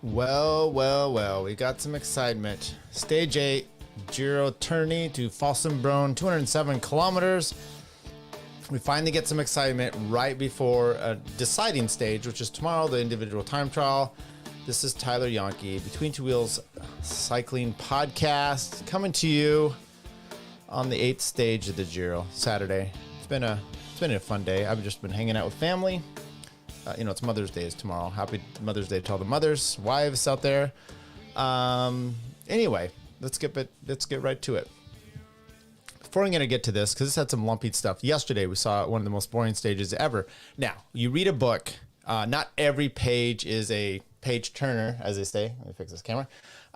Well, we got some excitement. Stage 8, Giro Terni to Fossombrone, 207 kilometers. We finally get some excitement right before a deciding stage, which is tomorrow, the individual time trial. This is Tyler Yonke, Between Two Wheels Cycling Podcast, coming to you on the 8th stage of the Giro, Saturday. It's been a fun day. I've just been hanging out with family. It's Mother's Day is tomorrow. Happy Mother's Day to all the mothers, wives out there. Anyway, let's get right to it. Before I'm going to get to this, because this had some lumpy stuff. Yesterday, we saw one of the most boring stages ever. Now, you read a book. Not every page is a page turner, as they say. Let me fix this camera.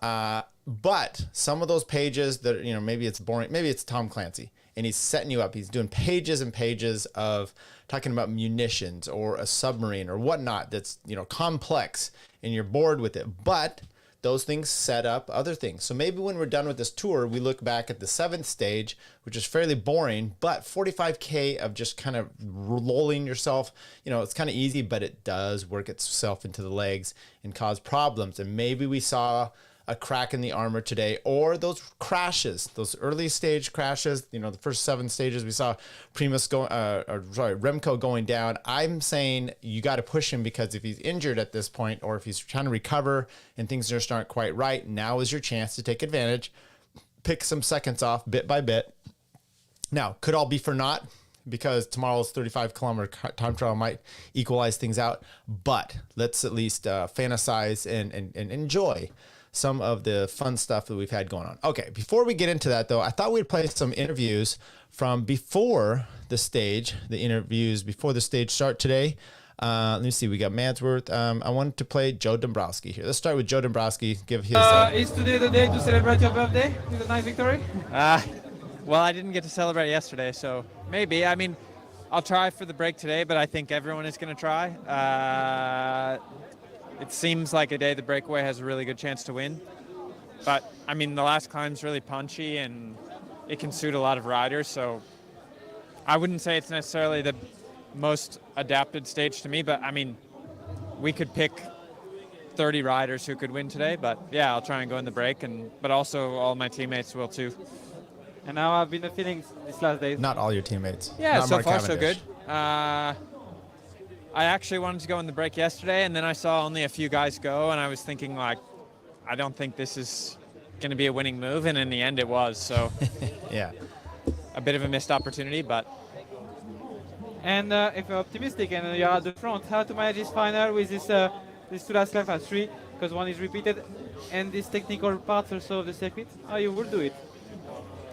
But some of those pages that, maybe it's boring. Maybe it's Tom Clancy, and he's setting you up. He's doing pages and pages of talking about munitions or a submarine or whatnot that's, complex, and you're bored with it. But those things set up other things. So maybe when we're done with this tour, we look back at the 7th stage, which is fairly boring, but 45K of just kind of rolling yourself. It's kind of easy, but it does work itself into the legs and cause problems. And maybe we saw a crack in the armor today, or those crashes, those early stage crashes, the first 7 stages we saw Remco going down. I'm saying you got to push him, because if he's injured at this point, or if he's trying to recover and things just aren't quite right, now is your chance to take advantage, pick some seconds off bit by bit. Now, could all be for naught, because tomorrow's 35-kilometer time trial might equalize things out, but let's at least fantasize and enjoy some of the fun stuff that we've had going on. Okay, before we get into that, though, I thought we'd play some interviews from before the stage, the interviews before the stage start today. Let me see, we got Mansworth. I wanted to play Joe Dombrowski here. Let's start with Joe Dombrowski. Give his... Is today the day to celebrate your birthday with a nice victory? Well, I didn't get to celebrate yesterday, so maybe. I mean, I'll try for the break today, but I think everyone is going to try. It seems like a day the breakaway has a really good chance to win. But, I mean, the last climb's really punchy, and it can suit a lot of riders. So I wouldn't say it's necessarily the most adapted stage to me. But, I mean, we could pick 30 riders who could win today. But, yeah, I'll try and go in the break. But also all my teammates will, too. And how have been the feelings these last days? Not all your teammates. Yeah, Not so Mark far Cavendish. so good. I actually wanted to go in the break yesterday, and then I saw only a few guys go, and I was thinking, I don't think this is going to be a winning move, and in the end it was. So yeah, a bit of a missed opportunity, but... And if you're optimistic and you're at the front, how to manage this final with this two last lap at 3, because one is repeated, and these technical parts also of the circuit, how you will do it?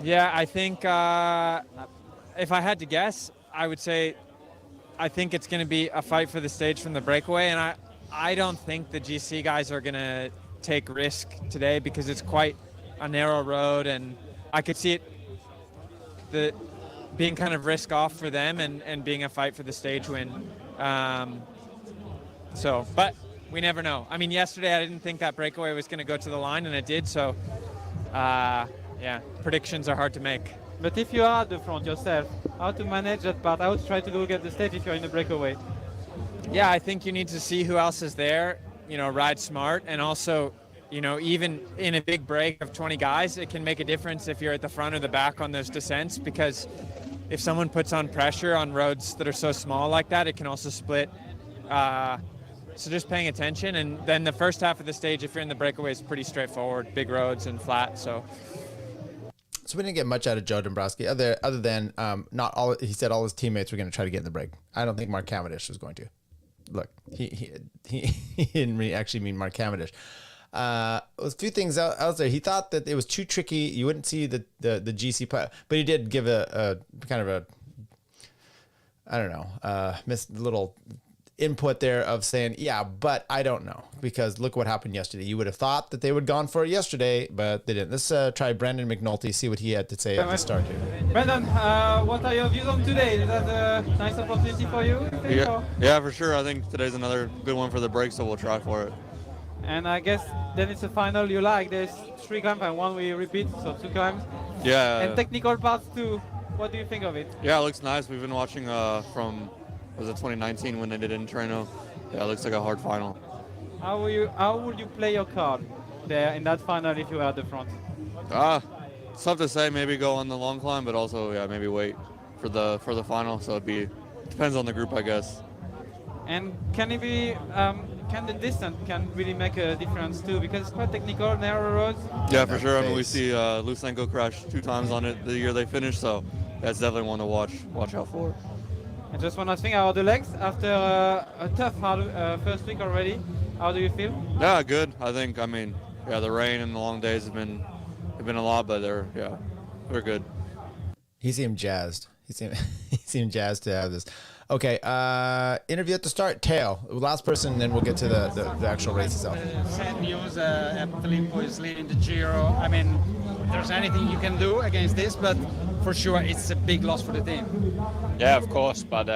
Yeah, I think if I had to guess, I would say I think it's going to be a fight for the stage from the breakaway, and I don't think the GC guys are going to take risk today, because it's quite a narrow road, and I could see it being kind of risk off for them and being a fight for the stage win. But we never know. I mean, yesterday I didn't think that breakaway was going to go to the line, and it did, so yeah, predictions are hard to make. But if you are at the front yourself, how to manage that part? How to try to go get the stage if you're in the breakaway? Yeah, I think you need to see who else is there, ride smart, and also, even in a big break of 20 guys, it can make a difference if you're at the front or the back on those descents, because if someone puts on pressure on roads that are so small like that, it can also split. So just paying attention, and then the first half of the stage, if you're in the breakaway, is pretty straightforward, big roads and flat, so... So we didn't get much out of Joe Dombrowski other than not all. He said all his teammates were going to try to get in the break. I don't think Mark Cavendish was going to. Look, he didn't really actually mean Mark Cavendish. A few things out there. He thought that it was too tricky. You wouldn't see the GC play, but he did give a kind of a, I don't know, little input there of saying, yeah, but I don't know, because look what happened yesterday. You would have thought that they would have gone for it yesterday, but they didn't. Let's try Brandon McNulty, see what he had to say at the start here. Brandon, what are your views on today? Is that a nice opportunity for you? Yeah, for sure. I think today's another good one for the break, so we'll try for it. And I guess then it's a final you like. There's 3 climbs and 1 we repeat, so 2 climbs. Yeah. And technical parts too. What do you think of it? Yeah, it looks nice. We've been watching from, was it 2019 when they did it in Treno? Yeah, it looks like a hard final. How would you play your card there in that final if you were at the front? It's tough to say. Maybe go on the long climb, but also maybe wait for the final. So depends on the group, I guess. And can it be? Can the distance can really make a difference too? Because it's quite technical, narrow roads. Yeah, for sure. I mean, we Pace. see Lusenko crash 2 times on it the year they finished, so that's definitely one to watch out for. And just one last thing, how are the legs after a tough hard first week already? How do you feel? Yeah, good. I think. I mean, the rain and the long days have been a lot, but they're good. He seemed jazzed. He seemed jazzed to have this. Okay, interview at the start. Tail, last person, and then we'll get to the actual race itself. Sad news, Filippo is leading the Giro. I mean, if there's anything you can do against this, but for sure it's a big loss for the team. Yeah, of course, but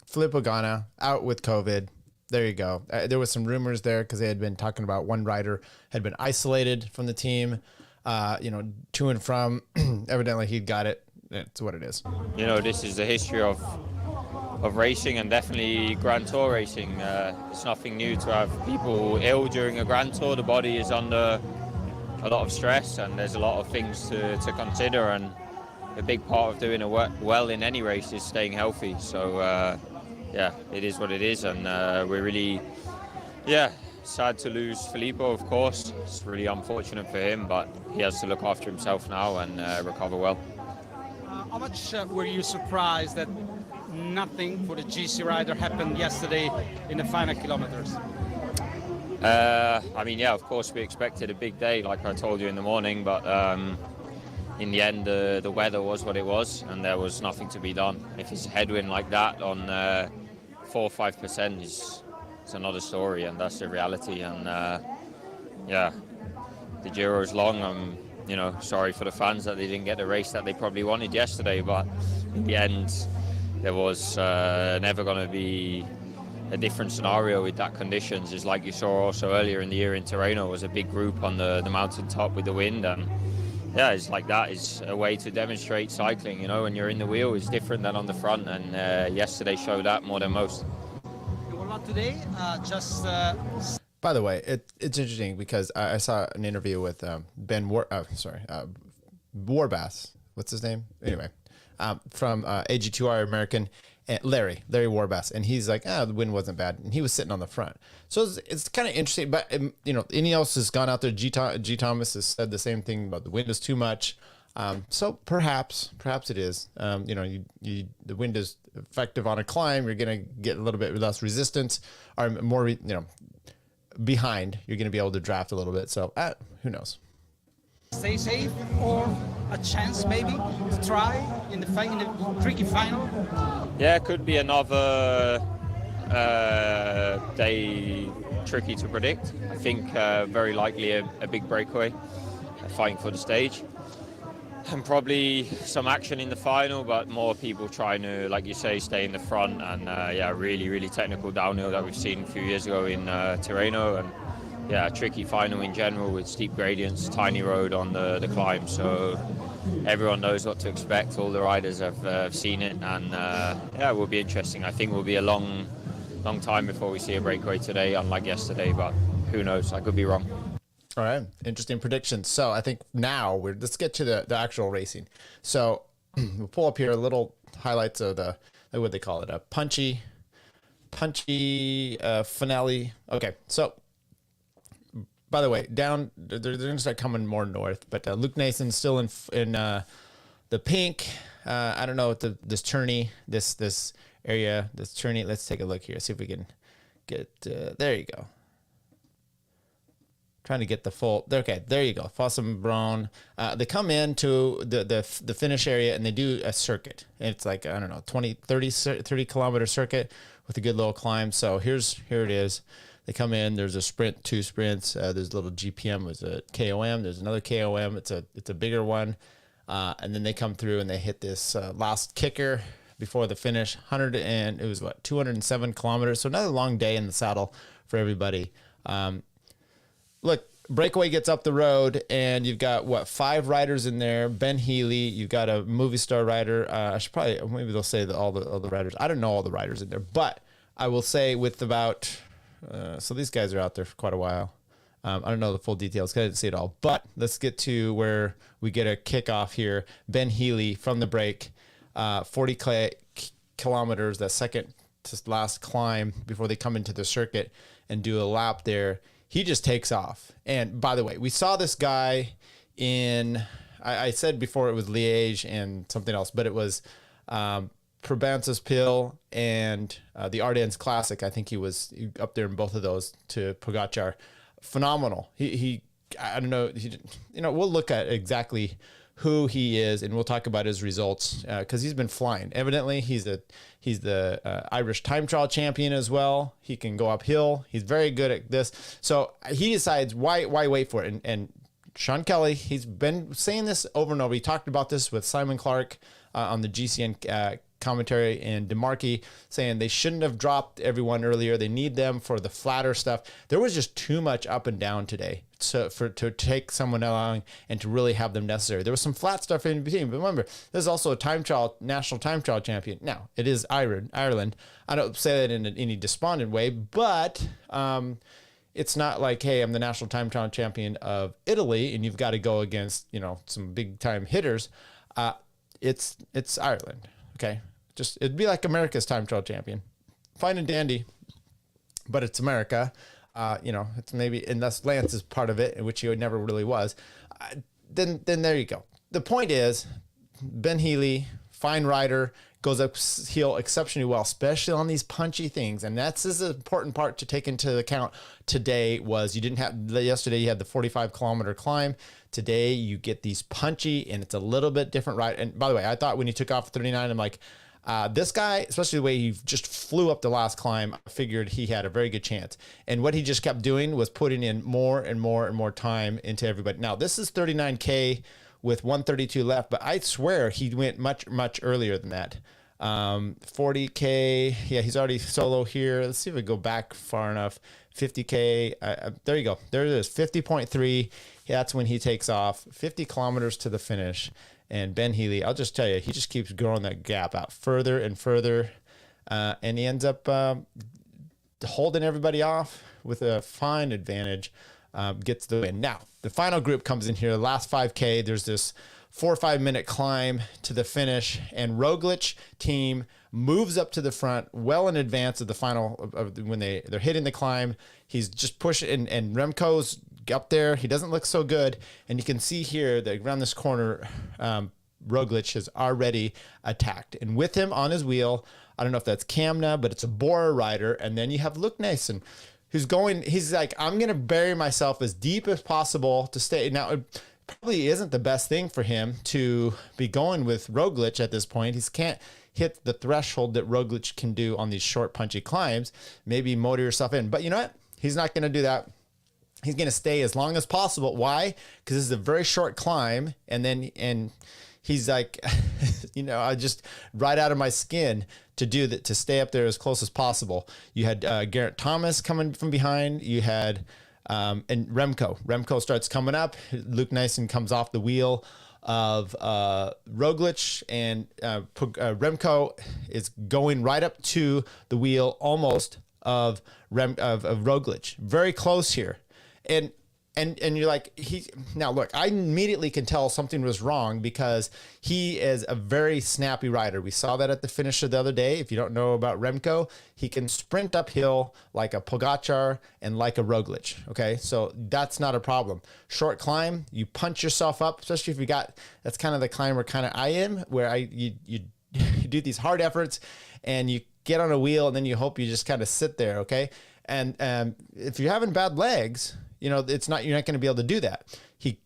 Filippo Ganna out with COVID. There you go. There was some rumors there because they had been talking about one rider had been isolated from the team, to and from. Evidently, he'd got it. It's what it is. this is the history of racing, and definitely Grand Tour racing. It's nothing new to have people ill during a Grand Tour. The body is under a lot of stress, and there's a lot of things to consider, and a big part of doing well in any race is staying healthy. So it is what it is, and we're really sad to lose Filippo, of course. It's really unfortunate for him, but he has to look after himself now and recover well. How much were you surprised that nothing for the GC rider happened yesterday in the final kilometers? Of course we expected a big day, like I told you in the morning, but in the end the weather was what it was, and there was nothing to be done. If it's a headwind like that on 4 or 5%, it's another story, and that's the reality. And the Giro is long. I'm sorry for the fans that they didn't get the race that they probably wanted yesterday, but in the end there was never going to be a different scenario with that conditions. It's like you saw also earlier in the year in Terni, was a big group on the mountain top with the wind, and it's like that. It's a way to demonstrate cycling. When you're in the wheel, it's different than on the front, and yesterday showed that more than most. Well, not today, By the way, it's interesting because I saw an interview with Warbass. What's his name? Anyway, from AG2R American, Larry Warbass, and he's like, the wind wasn't bad, and he was sitting on the front. So it's kind of interesting. But Ineos has gone out there. G Thomas has said the same thing about the wind is too much. So perhaps it is. The wind is effective on a climb. You're gonna get a little bit less resistance, or more. Behind, you're going to be able to draft a little bit. So who knows? stay safe, or a chance maybe to try in the tricky final? Yeah, it could be another day tricky to predict. I think very likely a big breakaway, fighting for the stage. And probably some action in the final, but more people trying to, like you say, stay in the front. And really technical downhill that we've seen a few years ago in Tirreno. And a tricky final in general with steep gradients, tiny road on the climb. So everyone knows what to expect. All the riders have seen it, and it will be interesting. I think it will be a long time before we see a breakaway today, unlike yesterday. But who knows? I could be wrong. All right, interesting predictions. So I think now let's get to the actual racing. So we'll pull up here a little highlights of what they call it, a punchy finale. Okay, so by the way, down they're going to start coming more north, but Luke Nason's still in the pink. I don't know what this Terni, this area, this Terni. Let's take a look here, see if we can get there. You go. Trying to get the full. Okay, there you go. Fossombrone. They come into the finish area and they do a circuit. It's like, I don't know, 30 kilometer circuit with a good little climb. So here it is. They come in. There's a sprint, 2 sprints. There's a little GPM. There's a KOM. There's another KOM. It's a bigger one. And then they come through and they hit this last kicker before the finish. 207 kilometers. So another long day in the saddle for everybody. Look, breakaway gets up the road, and you've got, 5 riders in there. Ben Healy, you've got a movie star rider. I should maybe they'll say all the riders. I don't know all the riders in there, but I will say with about, So these guys are out there for quite a while. I don't know the full details because I didn't see it all. But let's get to where we get a kickoff here. Ben Healy from the break, 40 kilometers, that second to last climb before they come into the circuit and do a lap there. He just takes off. And by the way, we saw this guy in, I said before it was Liège and something else, but it was Provenças Pile and the Ardennes Classic. I think he was up there in both of those to Pogacar. Phenomenal. He I don't know. We'll look at exactly who he is, and we'll talk about his results because he's been flying. Evidently, he's the Irish time trial champion as well. He can go uphill. He's very good at this. So he decides why wait for it. And Sean Kelly, he's been saying this over and over. He talked about this with Simon Clark on the GCN commentary and DeMarchi, saying they shouldn't have dropped everyone earlier. They need them for the flatter stuff. There was just too much up and down today to take someone along and to really have them necessary. There was some flat stuff in between, but remember, there's also a national time trial champion. Now, it is Ireland. I don't say that in any despondent way, but it's not like, hey, I'm the national time trial champion of Italy and you've got to go against, some big time hitters. It's Ireland. Okay. It'd be like America's time trial champion. Fine and dandy, but it's America. It's maybe, unless Lance is part of it, which he never really was. Then there you go. The point is, Ben Healy, fine rider, goes uphill exceptionally well, especially on these punchy things. And that's this important part to take into account today was yesterday you had the 45 kilometer climb. Today you get these punchy and it's a little bit different ride. And by the way, I thought when he took off 39, I'm like, this guy, especially the way he just flew up the last climb, I figured he had a very good chance. And what he just kept doing was putting in more and more and more time into everybody. Now, this is 39K with 132 left, but I swear he went much, much earlier than that. 40K, yeah, he's already solo here. Let's see if we go back far enough. 50K, there you go. There it is, 50.3. That's when he takes off, 50 kilometers to the finish. And Ben Healy, I'll just tell you, he just keeps growing that gap out further and further. And he ends up holding everybody off with a fine advantage, gets the win. Now, the final group comes in here, the last 5K. There's this 4 or 5 minute climb to the finish, and Roglic team moves up to the front well in advance of the final when they're hitting the climb. He's just pushing, and Remco's up there. He doesn't look so good, and you can see here that around this corner, Roglic has already attacked, and with him on his wheel, I don't know if that's Kamna, but it's a Bora rider, and then you have Luke Nason, he's like, I'm gonna bury myself as deep as possible to stay. Now, it probably isn't the best thing for him to be going with Roglic at this point. He can't hit the threshold that Roglic can do on these short, punchy climbs. Maybe motor yourself in, but you know what? He's not going to do that. He's going to stay as long as possible. Why? Because this is a very short climb, and he's like, I just right out of my skin to do that, to stay up there as close as possible. You had Geraint Thomas coming from behind. You had and Remco starts coming up. Luke Nason comes off the wheel of Roglic, and Remco is going right up to the wheel almost of Roglic. Very close here. And you're like, now look, I immediately can tell something was wrong because he is a very snappy rider. We saw that at the finish of the other day. If you don't know about Remco, he can sprint uphill like a Pogacar and like a Roglic. Okay, so that's not a problem. Short climb, you punch yourself up, especially if that's kind of the climber kind of I am, where you do these hard efforts and you get on a wheel and then you hope you just kind of sit there. Okay, and if you're having bad legs, you're not going to be able to do that. He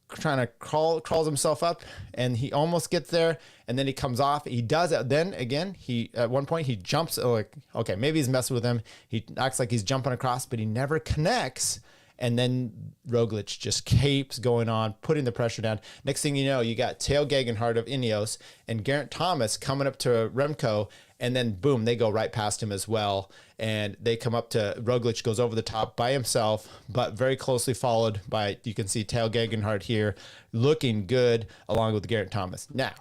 trying to crawls himself up, and he almost gets there, and then he comes off. He does it. Then again, at one point he jumps. Like, okay, maybe he's messing with him. He acts like he's jumping across, but he never connects. And then Roglic just keeps going on, putting the pressure down. Next thing you know, you got Tao Gegenhardt of Ineos and Geraint Thomas coming up to Remco, and then boom, they go right past him as well. And they come up to Roglic, goes over the top by himself, but very closely followed by, you can see Tao Gegenhardt here looking good along with Geraint Thomas. Now,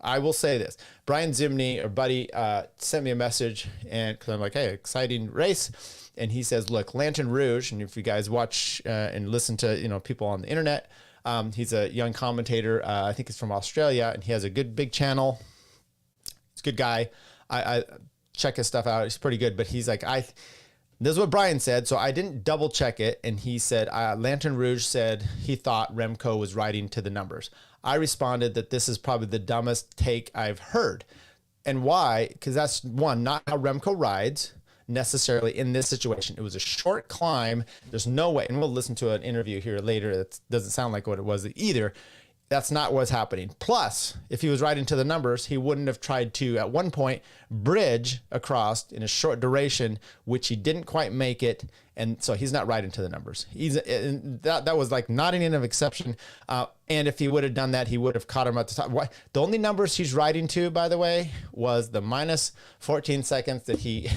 I will say this. Brian Zimney, our buddy, sent me a message, and because I'm like, hey, exciting race. And he says, look, Lantern Rouge, and if you guys watch and listen to, people on the internet, he's a young commentator. I think he's from Australia, and he has a good big channel. He's a good guy. I check his stuff out. He's pretty good, but he's like, this is what Brian said, so I didn't double check it. And he said, Lantern Rouge said he thought Remco was riding to the numbers. I responded that this is probably the dumbest take I've heard. And why? Because that's one, not how Remco rides necessarily in this situation. It was a short climb. There's no way, and we'll listen to an interview here later that doesn't sound like what it was either. That's not what's happening. Plus, if he was riding to the numbers, he wouldn't have tried to, at one point, bridge across in a short duration, which he didn't quite make it. And so he's not riding to the numbers. That was like not an exception. And if he would have done that, he would have caught him at the top. The only numbers he's riding to, by the way, was the minus 14 seconds that he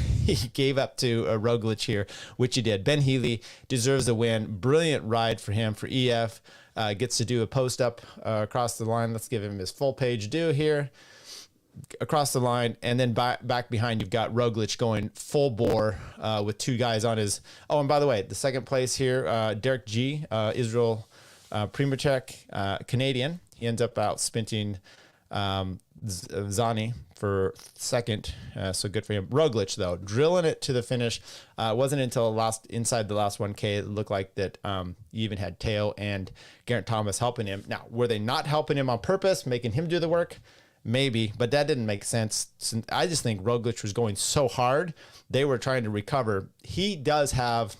gave up to Roglic here, which he did. Ben Healy deserves a win. Brilliant ride for him, for EF. Gets to do a post up across the line. Let's give him his full page due here. Across the line, and then back behind, you've got Roglic going full bore with two guys on his. Oh, and by the way, the second place here, Derek G, Israel Primacek, Canadian. He ends up out sprinting Zani for second, so good for him. Roglic, though, drilling it to the finish. It wasn't until inside the last 1K it looked like that you even had Teo and Geraint Thomas helping him. Now, were they not helping him on purpose, making him do the work? Maybe, but that didn't make sense. I just think Roglic was going so hard. They were trying to recover. He does have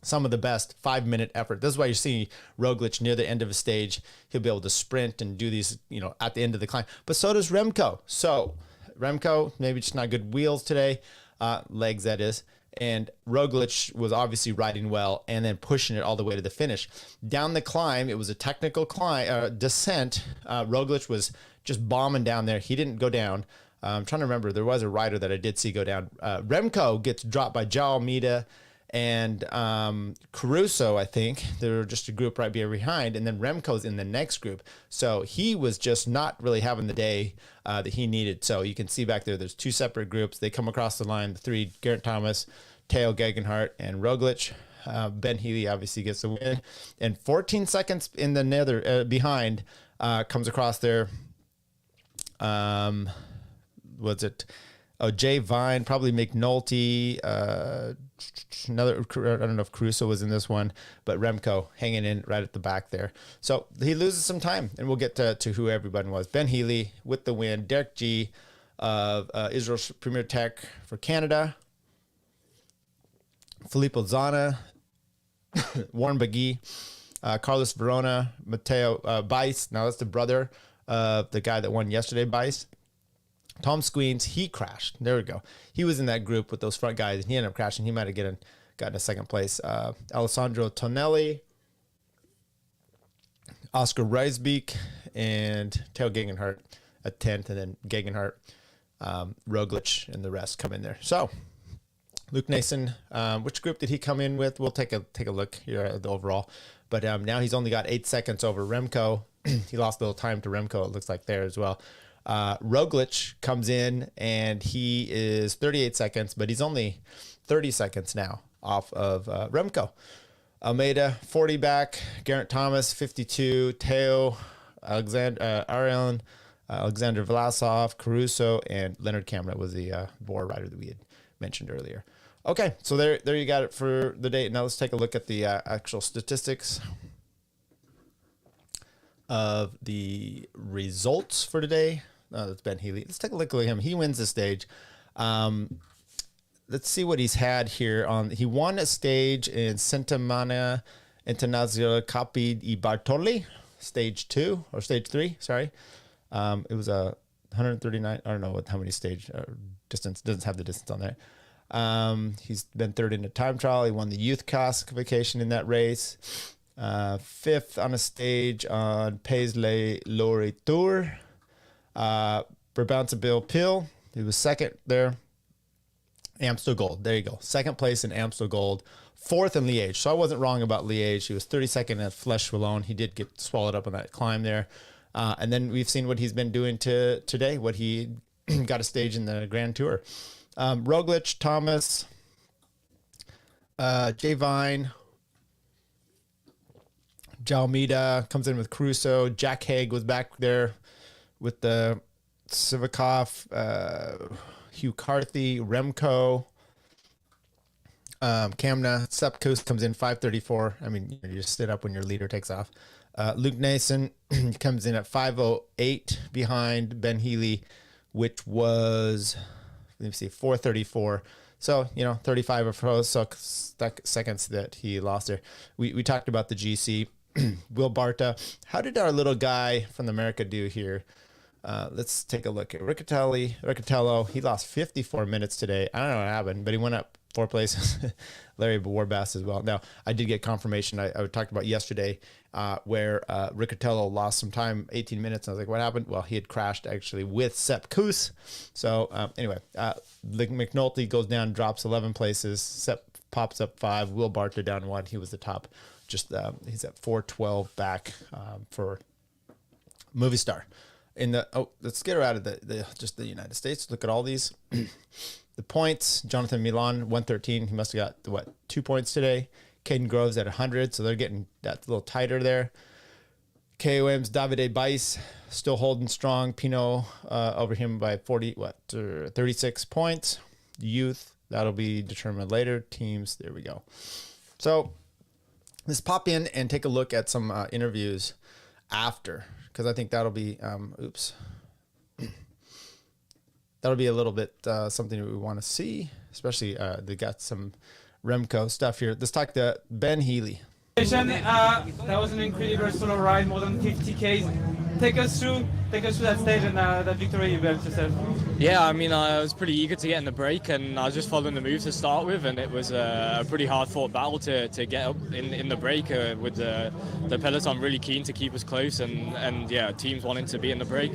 some of the best 5-minute effort. This is why you see Roglic near the end of a stage. He'll be able to sprint and do these, at the end of the climb. But so does Remco. So Remco, maybe just not good wheels today, legs that is. And Roglic was obviously riding well and then pushing it all the way to the finish. Down the climb, it was a technical descent. Roglic was just bombing down there. He didn't go down. I'm trying to remember. There was a rider that I did see go down. Remco gets dropped by João Almeida and Caruso, I think. They were just a group right behind. And then Remco's in the next group. So he was just not really having the day that he needed. So you can see back there's two separate groups. They come across the line, the three, Geraint Thomas, Teo Gegenhardt, and Roglic. Ben Healy obviously gets the win. And 14 seconds in the nether behind comes across there. Was it Jay Vine, probably McNulty, another, I don't know if Caruso was in this one, but Remco hanging in right at the back there. So he loses some time, and we'll get to who everybody was. Ben Healy with the win. Derek G of Israel Premier Tech for Canada. Filippo Zana, Warren Bagui, Carlos Verona, Matteo Bice. Now that's the brother of the guy that won yesterday, Bice. Tom Squeens, he crashed. There we go. He was in that group with those front guys, and he ended up crashing. He might have gotten a second place. Alessandro Tonelli, Oscar Reisbeek, and Teo Gegenhardt at 10th, and then Gegenhardt, Roglic, and the rest come in there. So, Luke Nason, which group did he come in with? We'll take a look here at the overall. But now he's only got 8 seconds over Remco. He lost a little time to Remco, it looks like there as well. Roglic comes in, and he is 38 seconds, but he's only 30 seconds now off of Remco. Almeida, 40 back. Geraint Thomas, 52. Teo, Arion, Alexander Vlasov, Caruso, and Leonard Kamna was the Bora rider that we had mentioned earlier. Okay, so there you got it for the day. Now let's take a look at the actual statistics of the results for today. That's Ben Healy. Let's take a look at him. He wins the stage. Let's see what he's had here. He won a stage in Settimana Internazionale Capi di Bartoli, stage 2 or stage 3. Sorry, it was a 139. I don't know how many stage distance. Doesn't have the distance on there. He's been third in a time trial. He won the youth classification in that race. 5th on a stage on Pays Les Lori Tour. Brabantse Bill Pil, he was 2nd there. Amstel Gold, there you go. 2nd place in Amstel Gold. 4th in Liège. So I wasn't wrong about Liège. He was 32nd at Flèche Wallonne. He did get swallowed up on that climb there. And then we've seen what he's been doing today, what he got a stage in the Grand Tour. Roglic, Thomas, Jay Vine, Jalmeda comes in with Caruso. Jack Haig was back there with the Sivakov, Hugh Carthy, Remco, Kamna. Sepp Kuss comes in 5:34. I mean, you just sit up when your leader takes off. Luke Nason comes in at 5:08 behind Ben Healy, which was, let me see, 4:34. So, 35 or so seconds that he lost there. We talked about the GC. Will Barta. How did our little guy from America do here? Let's take a look at Riccatello. He lost 54 minutes today. I don't know what happened, but he went up 4 places. Larry Warbass as well. Now, I did get confirmation. I talked about yesterday where Riccatello lost some time, 18 minutes. And I was like, what happened? Well, he had crashed actually with Sepp Kuss. So anyway, McNulty goes down, drops 11 places. Sepp pops up 5. Will Barta down 1. He was the top. He's at 4:12 back for Movistar. Let's get her out of the United States. Look at all these. The points. Jonathan Milan 113. He must have got 2 points today. Caden Groves at 100, so they're getting that a little tighter there. KOM's Davide Baiss still holding strong. Pinot over him by 36 points. Youth, that'll be determined later. Teams, there we go. So let's pop in and take a look at some interviews after, because I think that'll be, that'll be a little bit something that we want to see, especially they got some Remco stuff here. Let's talk to Ben Healy. That was an incredible solo ride, more than 50 Ks. Take us through that stage and that victory you built yourself. Yeah, I mean, I was pretty eager to get in the break, and I was just following the move to start with, and it was a pretty hard-fought battle to get up in the break with the peloton really keen to keep us close, and yeah, teams wanting to be in the break.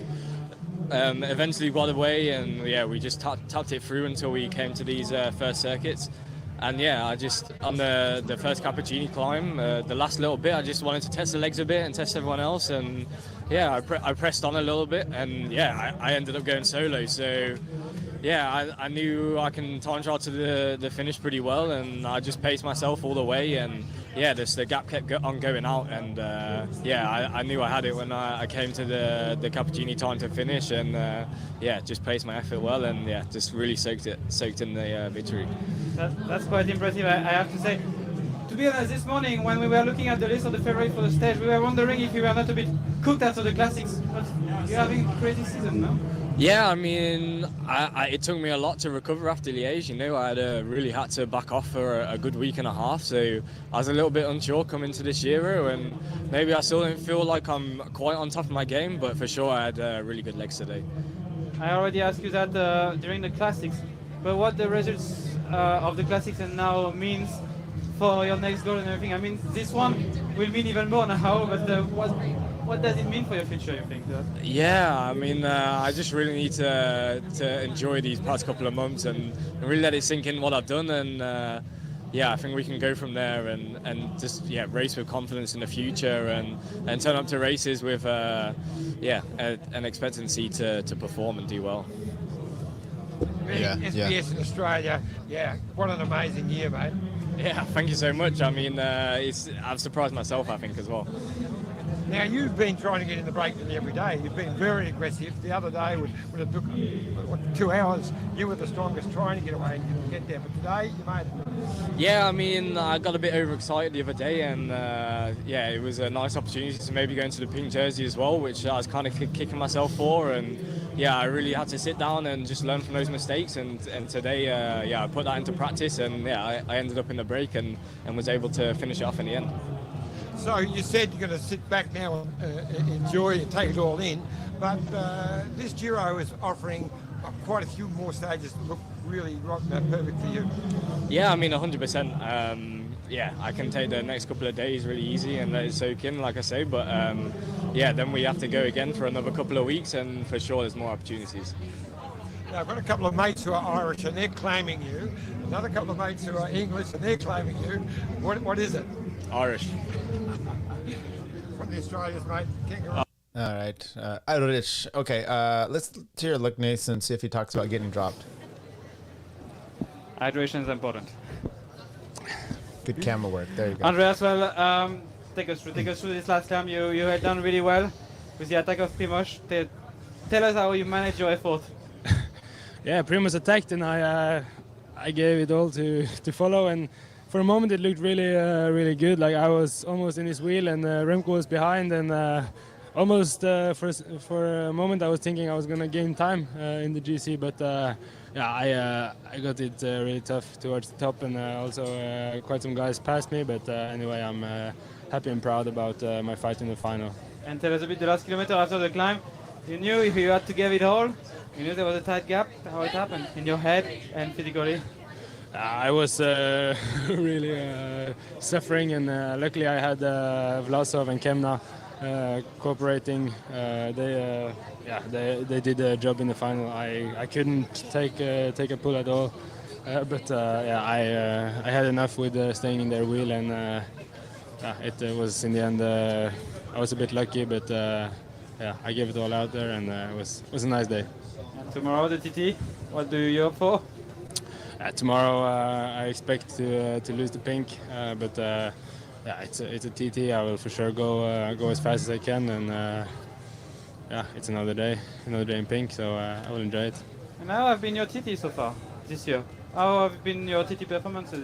Eventually got away, and yeah, we just tapped it through until we came to these first circuits. And yeah, I just, on the first Cappuccini climb, the last little bit, I just wanted to test the legs a bit and test everyone else. And yeah, I pressed on a little bit, and yeah, I ended up going solo. So yeah, I knew I can time trial to the finish pretty well, and I just paced myself all the way. And yeah, the gap kept on going out, and yeah, I knew I had it when I came to the Cappuccini time to finish, and yeah, just paced my effort well, and yeah, just really soaked in the victory. That's quite impressive, I have to say. To be honest, this morning when we were looking at the list of the favorites for the stage, we were wondering if you were not a bit cooked after the classics. But you're having a crazy season, no? Yeah, I mean, it took me a lot to recover after Liège. I had really had to back off for a good week and a half, so I was a little bit unsure coming to this Giro, and maybe I still don't feel like I'm quite on top of my game, but for sure I had really good legs today. I already asked you that during the classics, but what the results of the classics and now means for your next goal and everything. I mean, this one will mean even more now, but what does it mean for your future, you think? Yeah, I mean, I just really need to enjoy these past couple of months and really let it sink in what I've done, and yeah, I think we can go from there and just race with confidence in the future and turn up to races with an expectancy to perform and do well. SBS in Australia, what an amazing year, mate. Yeah, thank you so much. I mean, I've surprised myself, I think, as well. Now, you've been trying to get in the break nearly every day. You've been very aggressive. The other day, when it took 2 hours, you were the strongest trying to get away and you didn't get there. But today, you made it. Yeah, I mean, I got a bit overexcited the other day, and yeah, it was a nice opportunity to maybe go into the pink jersey as well, which I was kind of kicking myself for. And yeah, I really had to sit down and just learn from those mistakes. And today, I put that into practice, and yeah, I ended up in the break and was able to finish it off in the end. So you said you're going to sit back now and enjoy and take it all in, but this Giro is offering quite a few more stages that look really perfect for you. Yeah, I mean 100%. Yeah, I can take the next couple of days really easy and let it soak in, like I say, but yeah, then we have to go again for another couple of weeks, and for sure there's more opportunities. Now, I've got a couple of mates who are Irish and they're claiming you, another couple of mates who are English and they're claiming you. What is it? Irish. From the Australians, mate. Kangaroo. All right. Ulrich. Okay. Let's hear Luke Nason and see if he talks about getting dropped. Hydration is important. Good camera work. There you go. Andreas, well, take us through this last time. You had done really well with the attack of Primoz. Tell us how you managed your effort. Yeah, Primoz attacked and I gave it all to follow, and for a moment it looked really good. Like I was almost in his wheel and Remco was behind, and almost for a moment I was thinking I was gonna gain time in the GC, but yeah, I got it really tough towards the top, and also quite some guys passed me. But anyway, I'm happy and proud about my fight in the final. And tell us a bit the last kilometer after the climb. You knew if you had to give it all. You knew there was a tight gap. How it happened in your head and physically? I was really suffering, and luckily I had Vlasov and Kemna cooperating. They did a job in the final. I couldn't take a pull at all, but I had enough with staying in their wheel, and it was in the end. I was a bit lucky, but I gave it all out there, and it was a nice day. And tomorrow the TT. What do you hope for? Tomorrow I expect to lose the pink, but it's a TT. I will for sure go as fast as I can, and it's another day in pink, so I will enjoy it. And how have been your TT so far this year? How have been your TT performances?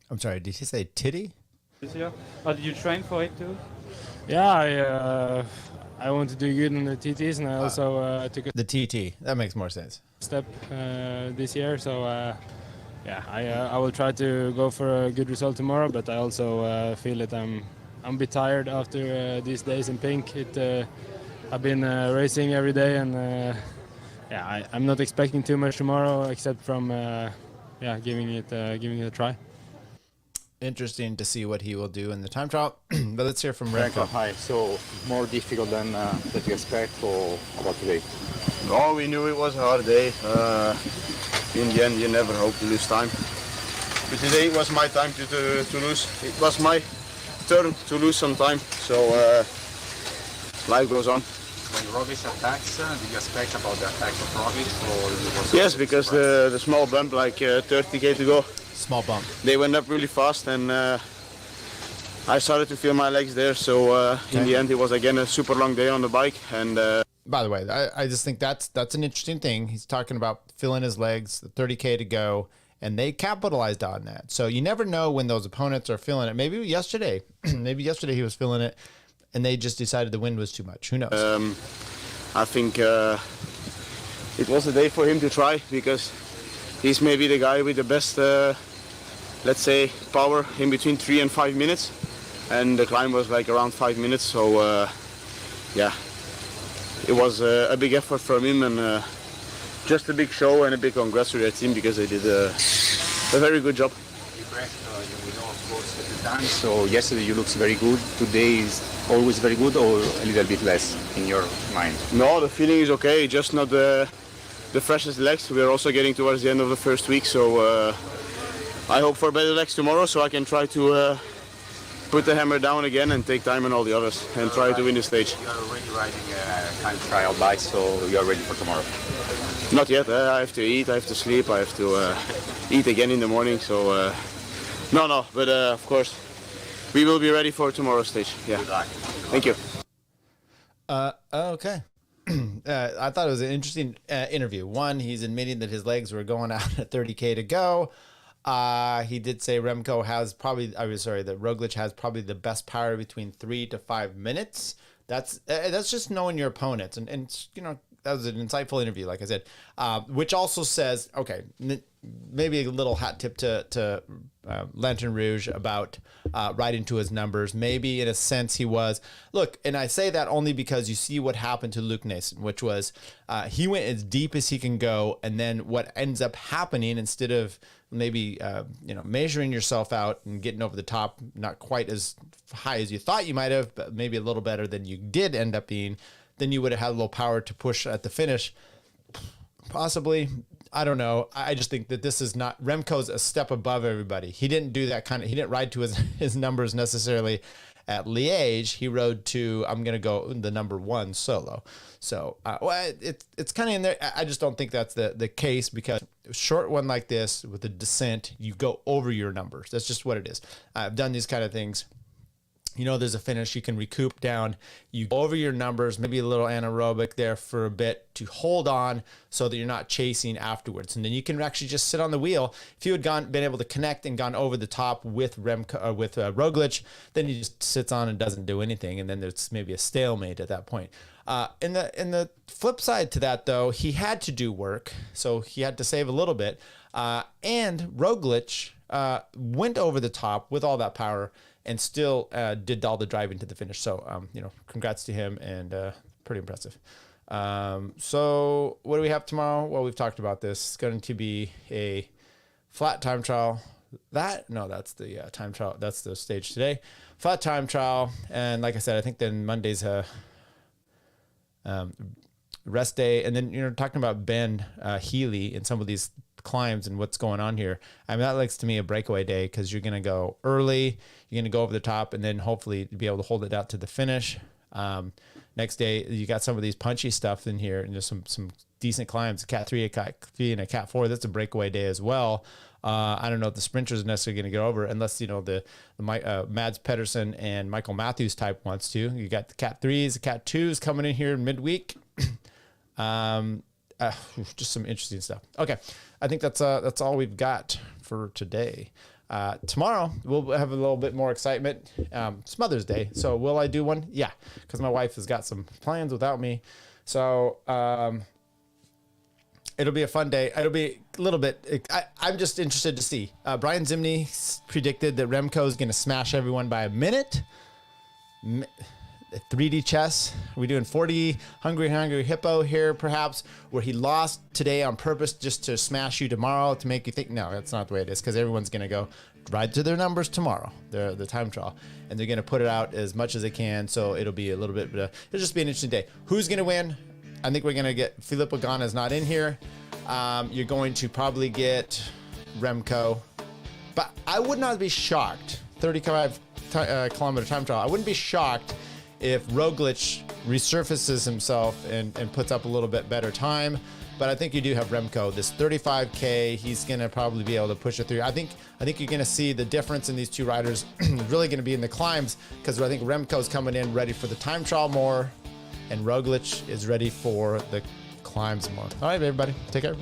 I'm sorry, did he say titty? This year? Or did you train for it too? Yeah, I want to do good in the TTs, and I also took a The TT. That makes more sense. step this year, so I will try to go for a good result tomorrow, but I also feel that I'm a bit tired after these days in pink. I've been racing every day, and I'm not expecting too much tomorrow, except from giving it a try. Interesting to see what he will do in the time trial. But let's hear from Remco. Hi. So more difficult than that you expect, or about today? No, we knew it was a hard day. In the end, you never hope to lose time. But today it was my time to lose. It was my turn to lose some time. So life goes on. When Roglic attacks, did you expect about the attack of Roglic? Yes, because the small bump, like 30k to go. Small bump. They went up really fast, and I started to feel my legs there. So in the end, it was again a super long day on the bike. And by the way, I just think that's an interesting thing. He's talking about feeling his legs, the 30k to go, and they capitalized on that. So you never know when those opponents are feeling it. Maybe yesterday, he was feeling it, and they just decided the wind was too much. Who knows? I think it was a day for him to try, because he's maybe the guy with the best, let's say, power in between 3 and 5 minutes, and the climb was like around 5 minutes. So it was a big effort from him, and just a big show and a big congrats to their team, because they did a very good job. We know, of course, that you've done. So yesterday you looked very good. Today is always very good, or a little bit less in your mind? No, the feeling is okay, just not the freshest legs. We're also getting towards the end of the first week, so I hope for better legs tomorrow, so I can try to put the hammer down again and take time on all the others and try to win the stage. You are already riding a time trial bike, so you are ready for tomorrow? Not yet. I have to eat, I have to sleep, I have to eat again in the morning, so no, but of course we will be ready for tomorrow's stage. Yeah. Good luck. Thank you. Okay. I thought it was an interesting interview. One, he's admitting that his legs were going out at 30k to go. He did say Remco has probably, that Roglic has probably the best power between 3 to 5 minutes. That's just knowing your opponents, and you know, that was an insightful interview, like I said, which also says, okay, maybe a little hat tip to Lantern Rouge about riding to his numbers. Maybe in a sense he was. Look, and I say that only because you see what happened to Luke Nason, which was he went as deep as he can go, and then what ends up happening, instead of maybe measuring yourself out and getting over the top, not quite as high as you thought you might have, but maybe a little better than you did end up being, then you would have had a little power to push at the finish. Possibly. I don't know. I just think that this is not, Remco's a step above everybody. He didn't do that he didn't ride to his numbers necessarily at Liège, he rode to, I'm going to go the number 1 solo. So it's kind of in there. I just don't think that's the case, because a short one like this with a descent, you go over your numbers. That's just what it is. I've done these kind of things. You know, there's a finish, you can recoup down, you go over your numbers, maybe a little anaerobic there for a bit to hold on so that you're not chasing afterwards. And then you can actually just sit on the wheel. If you had been able to connect and gone over the top with Roglic, then he just sits on and doesn't do anything. And then there's maybe a stalemate at that point. In the flip side to that, though, he had to do work, so he had to save a little bit. And Roglic went over the top with all that power and still did all the driving to the finish. So, congrats to him, and pretty impressive. So what do we have tomorrow? Well, we've talked about this. It's going to be a flat time trial. That's the time trial. That's the stage today. Flat time trial. And like I said, I think then Monday's rest day. And then, talking about Ben Healy and some of these climbs and what's going on here. I mean, that looks to me a breakaway day, because you're going to go early, you're going to go over the top, and then hopefully be able to hold it out to the finish. Next day, you got some of these punchy stuff in here, and just some decent climbs, a Cat 3, a Cat 3, and a Cat 4. That's a breakaway day as well. I don't know if the sprinters are necessarily going to get over, unless, the Mads Pedersen and Michael Matthews type wants to. You got the Cat 3s, the Cat 2s coming in here midweek. Just some interesting stuff. Okay, I think that's all we've got for today. Tomorrow we'll have a little bit more excitement. It's Mother's Day, so will I do one? Yeah, because my wife has got some plans without me. So it'll be a fun day. It'll be a little bit. I'm just interested to see. Brian Zimney predicted that Remco is going to smash everyone by a minute. 3D chess. Are we doing 40 Hungry Hippo here, perhaps, where he lost today on purpose just to smash you tomorrow to make you think? No, that's not the way it is, because everyone's going to go ride to their numbers tomorrow, the time trial, and they're going to put it out as much as they can. So it'll be a little bit, it'll just be an interesting day. Who's going to win? I think we're going to get Filippo Ganna's not in here. You're going to probably get Remco, but I would not be shocked. 35 kilometer time trial. I wouldn't be shocked if Roglic resurfaces himself and puts up a little bit better time. But I think you do have Remco. This 35K, he's going to probably be able to push it through. I think you're going to see the difference in these two riders really going to be in the climbs, because I think Remco's coming in ready for the time trial more, and Roglic is ready for the climbs more. All right, everybody, take care.